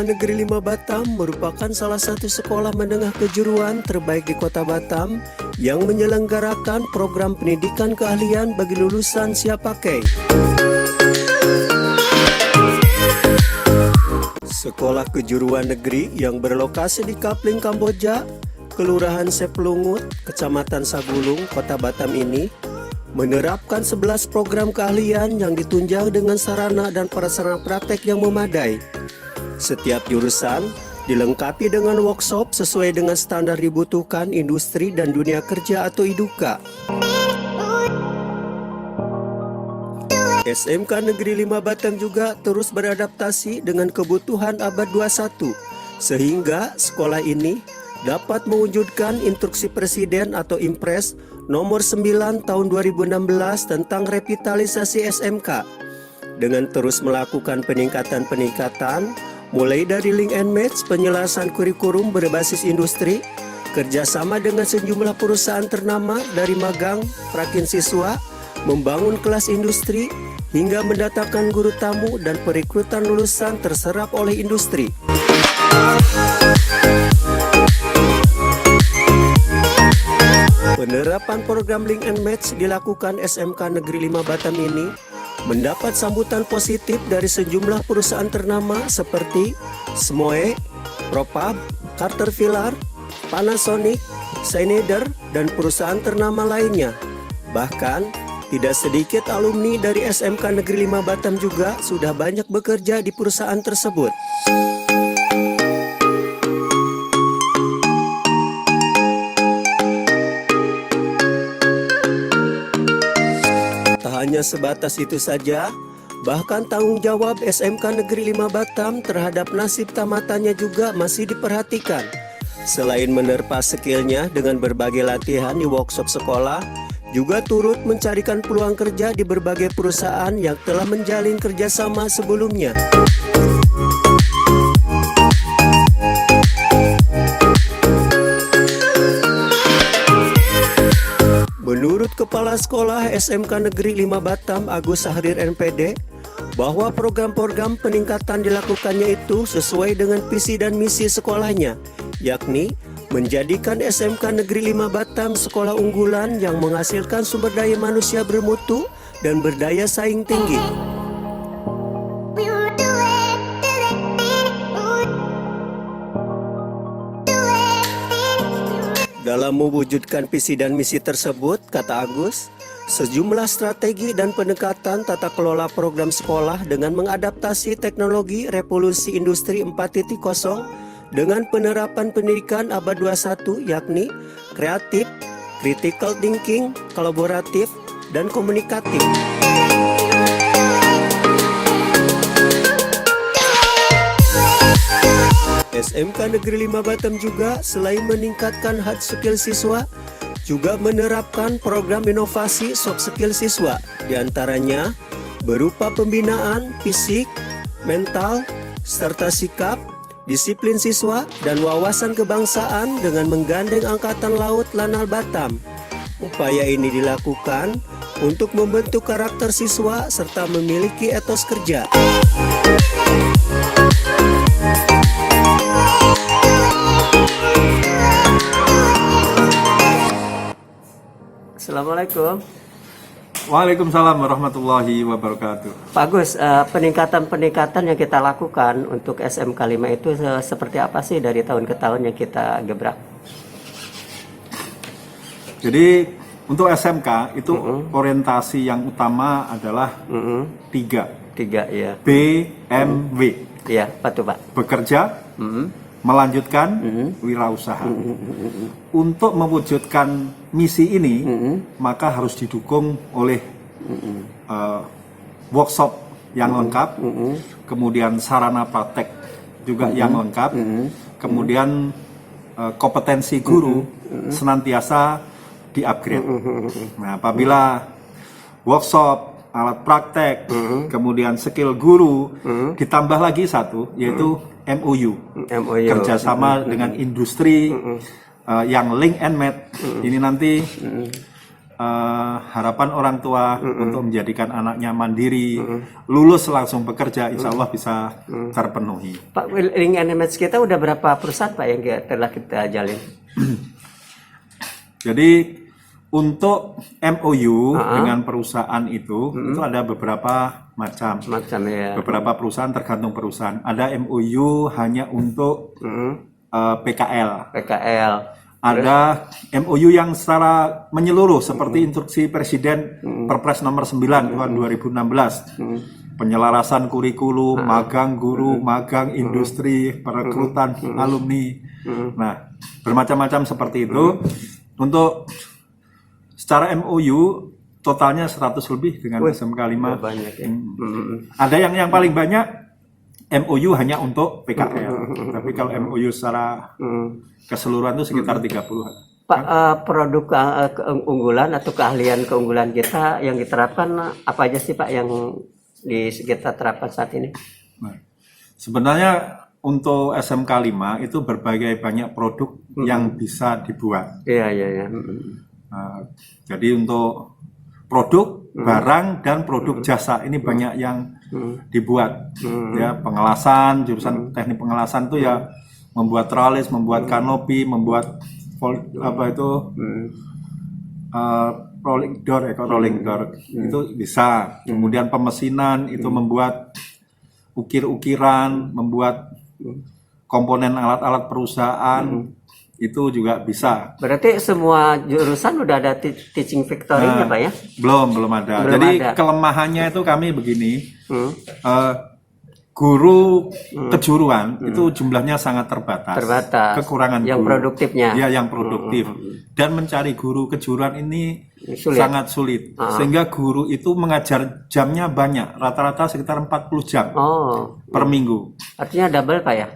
SMK Negeri 5 Batam merupakan salah satu sekolah menengah kejuruan terbaik di Kota Batam yang menyelenggarakan program pendidikan keahlian bagi lulusan siap pakai. Sekolah kejuruan negeri yang berlokasi di Kapling, Kamboja, Kelurahan Sepelungut, Kecamatan Sagulung, Kota Batam ini menerapkan 11 program keahlian yang ditunjang dengan sarana dan prasarana praktek yang memadai. Setiap jurusan dilengkapi dengan workshop sesuai dengan standar dibutuhkan industri dan dunia kerja atau IDUKA. SMK Negeri 5 Batam juga terus beradaptasi dengan kebutuhan abad 21, sehingga sekolah ini dapat mewujudkan instruksi Presiden atau Impres nomor 9 tahun 2016 tentang revitalisasi SMK dengan terus melakukan peningkatan mulai dari link and match, penyelesaian kurikulum berbasis industri, kerjasama dengan sejumlah perusahaan ternama dari magang, prakin siswa, membangun kelas industri, hingga mendatangkan guru tamu dan perekrutan lulusan terserap oleh industri. Penerapan program link and match dilakukan SMK Negeri 5 Batam ini mendapat sambutan positif dari sejumlah perusahaan ternama seperti Smoe, Propab, Caterpillar, Panasonic, Schneider, dan perusahaan ternama lainnya. Bahkan, tidak sedikit alumni dari SMK Negeri 5 Batam juga sudah banyak bekerja di perusahaan tersebut. Hanya sebatas itu saja, bahkan tanggung jawab SMK Negeri 5 Batam terhadap nasib tamatannya juga masih diperhatikan. Selain menerpa skillnya dengan berbagai latihan di workshop sekolah, juga turut mencarikan peluang kerja di berbagai perusahaan yang telah menjalin kerjasama sebelumnya. Menurut Kepala Sekolah SMK Negeri 5 Batam Agus Sahrir NPD, bahwa program-program peningkatan dilakukannya itu sesuai dengan visi dan misi sekolahnya, yakni menjadikan SMK Negeri 5 Batam sekolah unggulan yang menghasilkan sumber daya manusia bermutu dan berdaya saing tinggi. Dalam mewujudkan visi dan misi tersebut, kata Agus, sejumlah strategi dan pendekatan tata kelola program sekolah dengan mengadaptasi teknologi revolusi industri 4.0 dengan penerapan pendidikan abad 21 yakni kreatif, critical thinking, kolaboratif, dan komunikatif. SMK Negeri 5 Batam juga selain meningkatkan hard skill siswa, juga menerapkan program inovasi soft skill siswa, diantaranya berupa pembinaan fisik, mental, serta sikap, disiplin siswa, dan wawasan kebangsaan dengan menggandeng Angkatan Laut Lanal Batam. Upaya ini dilakukan untuk membentuk karakter siswa serta memiliki etos kerja. Assalamualaikum. Waalaikumsalam warahmatullahi wabarakatuh. Pak Agus, peningkatan-peningkatan yang kita lakukan untuk SMK 5 itu seperti apa sih dari tahun ke tahun yang kita gebrak? Jadi untuk SMK itu orientasi yang utama adalah tiga ya. BMW. Iya, apa tuh Pak? Bekerja, melanjutkan wirausaha. Untuk mewujudkan misi ini, maka harus didukung oleh workshop yang lengkap, kemudian sarana praktek juga yang lengkap, kemudian kompetensi guru senantiasa di-upgrade. Nah, apabila workshop, alat praktek, kemudian skill guru, ditambah lagi satu, yaitu MOU. Kerjasama dengan industri yang link and match. Ini nanti harapan orang tua untuk menjadikan anaknya mandiri, lulus langsung bekerja, insya Allah bisa terpenuhi. Pak, link and match kita udah berapa perusahaan Pak yang telah kita jalin? Jadi untuk MOU dengan perusahaan itu ada beberapa macam ya. Beberapa perusahaan tergantung perusahaan. Ada MOU hanya untuk PKL. Ada MOU yang secara menyeluruh seperti instruksi Presiden Perpres nomor 9 tahun 2016. Penyelarasan kurikulum, magang guru, magang industri, perekrutan alumni. Nah, bermacam-macam seperti itu. Untuk secara MOU totalnya 100 lebih dengan SMK 5. Banyak ya. Ada yang paling banyak MOU hanya untuk PKL. Tapi kalau MOU secara keseluruhan itu sekitar 30. Pak, produk keunggulan atau keunggulan kita yang diterapkan apa aja sih Pak yang kita terapkan saat ini? Nah, sebenarnya untuk SMK 5 itu berbagai banyak produk yang bisa dibuat. Iya. Jadi untuk produk, barang, dan produk jasa ini banyak yang dibuat. Ya, pengelasan, jurusan teknik pengelasan itu ya membuat tralis, membuat kanopi, membuat rolling door itu bisa. Kemudian pemesinan itu membuat ukir-ukiran, membuat komponen alat-alat perusahaan itu juga bisa. Berarti semua jurusan udah ada teaching factory-nya Pak ya? Belum ada. Jadi kelemahannya itu kami begini, guru kejuruan itu jumlahnya sangat terbatas. Kekurangan yang guru. Produktifnya. Ya, yang produktif. Dan mencari guru kejuruan ini sangat sulit. Sehingga guru itu mengajar jamnya banyak, rata-rata sekitar 40 jam per minggu. Artinya double Pak ya?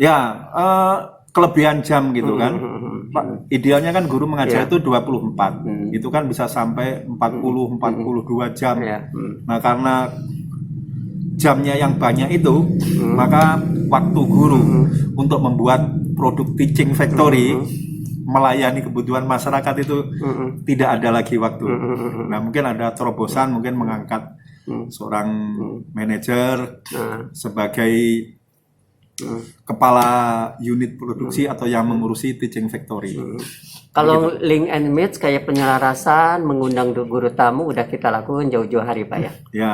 Ya, kelebihan jam gitu kan. Idealnya kan guru mengajar itu 24. Itu kan bisa sampai 42 jam. Nah, karena jamnya yang banyak itu, maka waktu guru untuk membuat produk teaching factory melayani kebutuhan masyarakat itu tidak ada lagi waktu. Nah, mungkin ada terobosan, mungkin mengangkat seorang manajer sebagai kepala unit produksi atau yang mengurusi teaching factory. Kalau link and match kayak penyelarasan, mengundang guru tamu udah kita lakukan jauh-jauh hari Pak ya. Ya.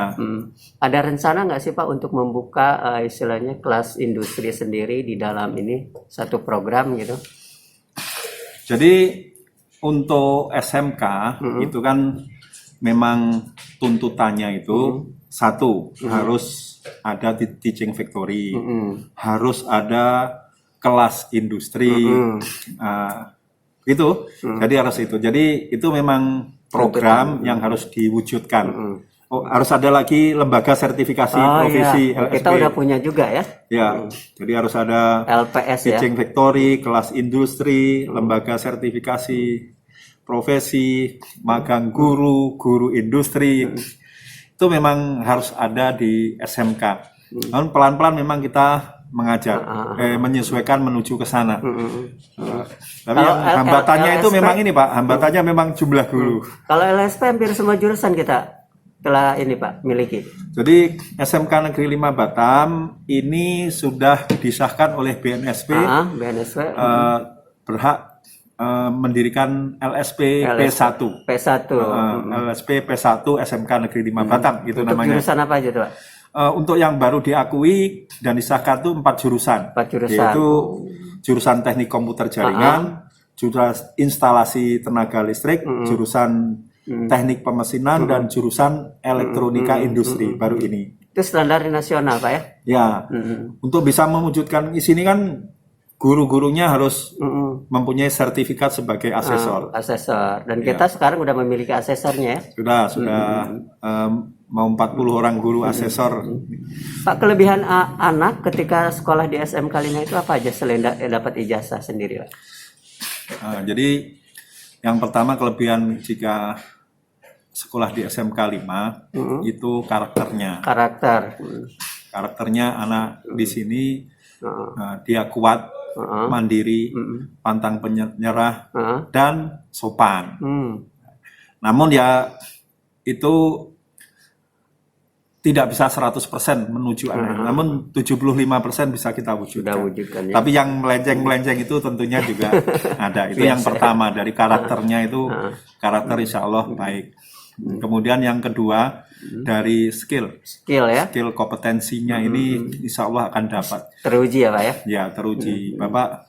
Ada rencana nggak sih Pak untuk membuka istilahnya kelas industri sendiri di dalam ini satu program gitu? Jadi untuk SMK itu kan memang tuntutannya itu satu harus ada teaching factory, harus ada kelas industri, gitu. Jadi harus itu. Jadi itu memang program yang harus diwujudkan. Harus ada lagi lembaga sertifikasi profesi LSP. Kita udah punya juga ya. Ya, jadi harus ada LPS teaching factory, kelas industri, lembaga sertifikasi profesi, magang guru, guru industri. Itu memang harus ada di SMK. Namun pelan-pelan memang kita mengajar, menyesuaikan menuju ke sana. Tapi yang hambatannya itu memang ini Pak, hambatannya memang jumlah guru. Kalau LSP hampir semua jurusan kita telah ini Pak miliki. Jadi SMK Negeri 5 Batam ini sudah disahkan oleh BNSP, berhak mendirikan LSP P1. LSP P1 SMK Negeri 5 Batam itu untuk namanya. Jurusan apa aja tuh Pak? Untuk yang baru diakui dan disahkan itu 4 jurusan. Yaitu jurusan teknik komputer jaringan, jurusan instalasi tenaga listrik, jurusan teknik pemesinan, dan jurusan elektronika industri baru ini. Itu standar nasional Pak ya? Ya, untuk bisa mewujudkan di sini kan guru-gurunya harus mempunyai sertifikat sebagai asesor. Dan kita sekarang udah memiliki asesornya ya? Sudah mau 40 orang guru asesor. Pak, kelebihan anak ketika sekolah di SMK 5 itu apa aja selain dapat ijazah sendiri Pak? Jadi yang pertama kelebihan jika sekolah di SMK 5 itu karakternya. Karakternya anak di sini dia kuat, mandiri, pantang penyerah, dan sopan. Namun ya itu tidak bisa 100% menuju arah, namun 75% bisa kita wujudkan. Ya. Tapi yang melenceng-melenceng itu tentunya juga ada. Itu yang pertama, dari karakternya itu karakter insya Allah baik. Kemudian yang kedua dari skill ya, skill kompetensinya ini insya Allah akan dapat. Teruji ya Pak ya? Ya teruji. Bapak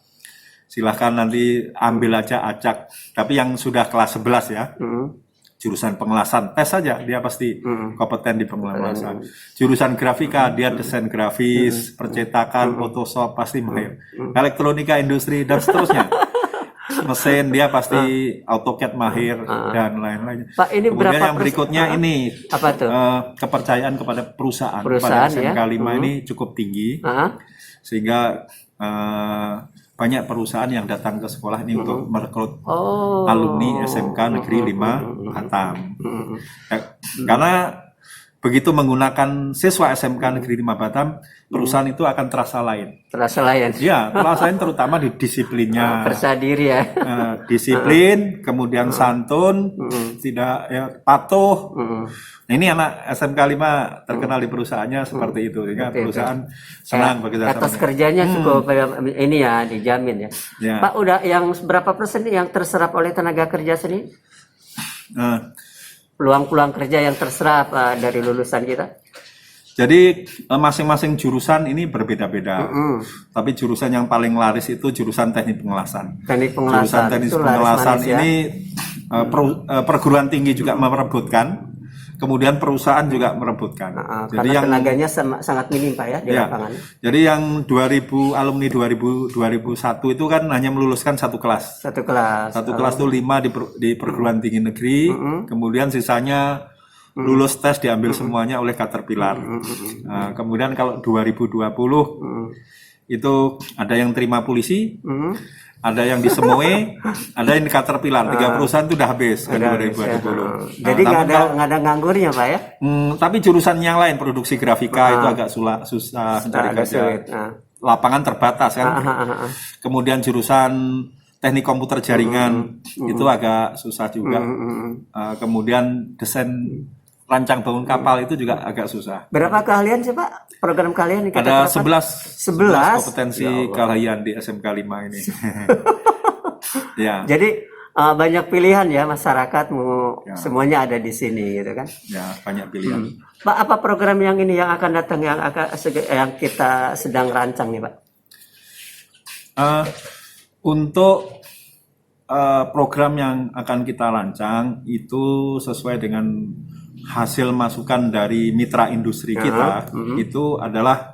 silahkan nanti ambil aja acak. Tapi yang sudah kelas 11 ya. Jurusan pengelasan, tes saja dia pasti kompeten di pengelasan. Jurusan grafika dia desain grafis, percetakan, Photoshop pasti mahir. Elektronika industri dan seterusnya. Mesin dia pasti AutoCAD mahir dan lain-lain. Pak, ini kemudian berapa yang berikutnya ini apa tuh? Kepercayaan kepada perusahaan Perusahaan pada SMK ya. 5 ini cukup tinggi. Sehingga banyak perusahaan yang datang ke sekolah ini untuk merekrut alumni SMK Negeri 5 Batam. Karena begitu menggunakan siswa SMK Negeri 5 Batam, perusahaan itu akan terasa lain. Terasa lain? Ya, terasa lain terutama di disiplinnya. Percaya diri ya. Disiplin, kemudian santun, tidak ya, patuh. Ini anak SMK 5 terkenal di perusahaannya seperti itu, sehingga perusahaan senang bekerja sama. Atas kerjanya cukup ini ya dijamin ya. Pak, udah yang berapa persen yang terserap oleh tenaga kerja sini? Peluang-peluang kerja yang terserap dari lulusan kita? Jadi masing-masing jurusan ini berbeda-beda. Tapi jurusan yang paling laris itu jurusan teknik pengelasan. Jurusan teknik pengelasan ini perguruan tinggi juga merebutkan. Kemudian perusahaan juga merebutkan. Jadi yang tenaganya sangat minim Pak ya di lapangan. Jadi yang 2000 alumni 2001 itu kan hanya meluluskan satu kelas. Satu kelas itu 5 di perguruan tinggi negeri. Kemudian sisanya lulus tes diambil semuanya oleh Caterpillar. Kemudian kalau 2020 itu ada yang terima polisi. Ada yang di Semoe, ada yang di Caterpillar. 3 perusahaan itu udah habis kan 2020. Jadi nggak ada nganggurnya Pak ya? Tapi jurusan yang lain, produksi grafika itu agak susah cari kerja. Lapangan terbatas kan. Kemudian jurusan teknik komputer jaringan itu agak susah juga. Kemudian desain rancang bangun kapal itu juga agak susah. Berapa keahlian sih Pak program kalian? Ada 11 kompetensi keahlian di SMK 5 ini. Ya. Jadi banyak pilihan ya masyarakat mau semuanya ada di sini gitu kan? Ya banyak pilihan. Pak, apa program yang ini yang akan datang yang kita sedang rancang nih Pak? Untuk program yang akan kita rancang itu sesuai dengan hasil masukan dari mitra industri kita itu adalah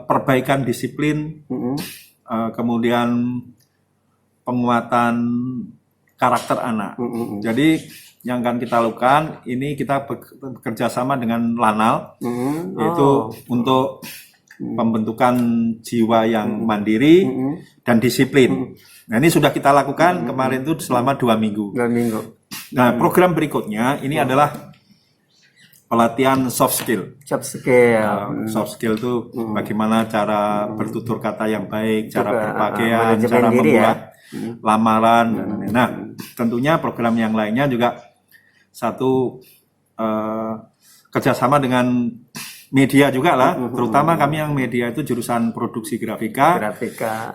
perbaikan disiplin, kemudian penguatan karakter anak. Jadi yang akan kita lakukan ini kita bekerja sama dengan Lanal, yaitu untuk pembentukan jiwa yang mandiri dan disiplin. Nah ini sudah kita lakukan kemarin itu selama 2 minggu. Nah program berikutnya ini adalah pelatihan soft skill. Soft skill itu bagaimana cara bertutur kata yang baik, cara berpakaian, cara membuat lamaran. Nah, tentunya program yang lainnya juga satu kerjasama dengan media juga lah. Terutama kami yang media itu jurusan produksi grafika,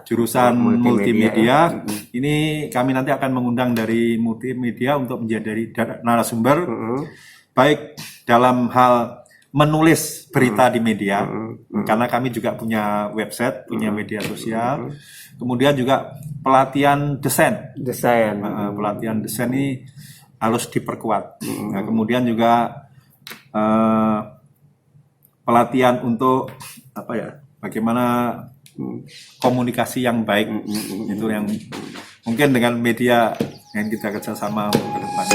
jurusan multimedia. Ini kami nanti akan mengundang dari multimedia untuk menjadi narasumber, baik dalam hal menulis berita di media, karena kami juga punya website, punya media sosial. Kemudian juga pelatihan desain. Pelatihan desain ini harus diperkuat. Nah, kemudian juga pelatihan untuk bagaimana komunikasi yang baik, itu yang mungkin dengan media yang kita kerjasama untuk ke depan.